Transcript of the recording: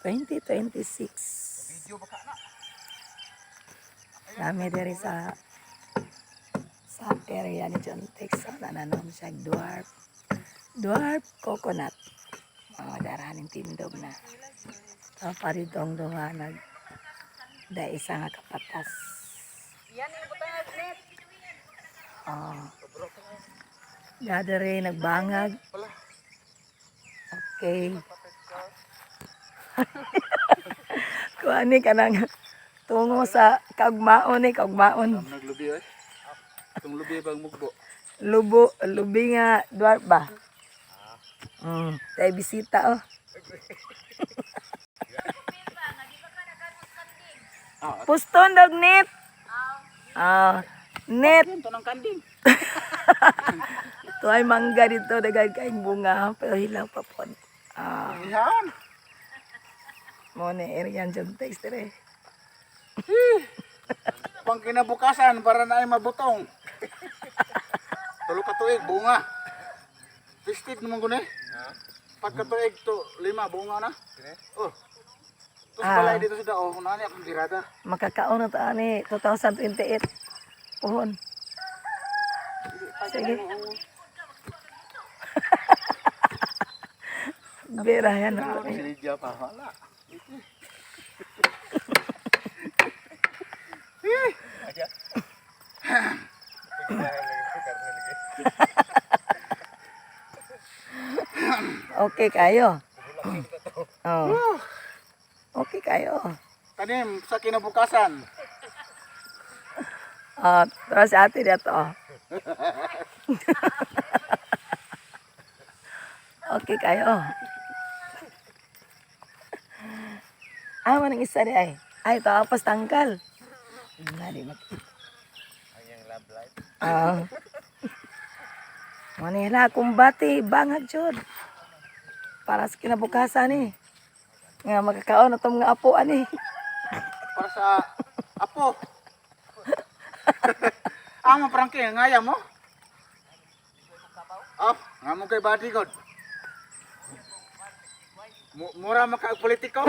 2026. Kami diri sa area ni John Tex. Nananom siya dwarf coconut. Mga daraning tindog na. So, paridong dumanag. Da isa nga kapatas. Yan yung butang net. Dadari nagbangag. Okay. Kuani ka nang tungo sa kaugmaon kaugmaon. Naglubi ay. Itong lubi bang mugbo. Lubi nga dwarf ba? Tayo bisita Puston dog net. Net. Ito ng kanding. Ito ay mangga dito, dagag kaing bunga, pero hilang pa po. Yan. Mo ni Arian John Tex dire. Pang kinabukasan para na ay mabutong. Tulo ka tuig bunga. Pistit naman guni. Pagka tuig to 5 bunga na. Oh. Tapos balay dito sa dao, nani akong dirada. Makakaon na ta ni 2028. Puhon. Sige. Bera yan na. Sinidya pa wala. Okay kayo. Oh. Okay kayo. Tanim sa kinabukasan. Terus ate dito. Okay kayo. Manang isa di ay. Ay, tapos tangkal. Hindi mati. Ayang love life. Manila kumbati, bangag jud. Para sa kinabukasan ni. Nga makakaon na itong nga apuan ni. Para sa apo. Ang maprangke, ngaya mo? Nga mo kay bodyguard. Mura maka politiko.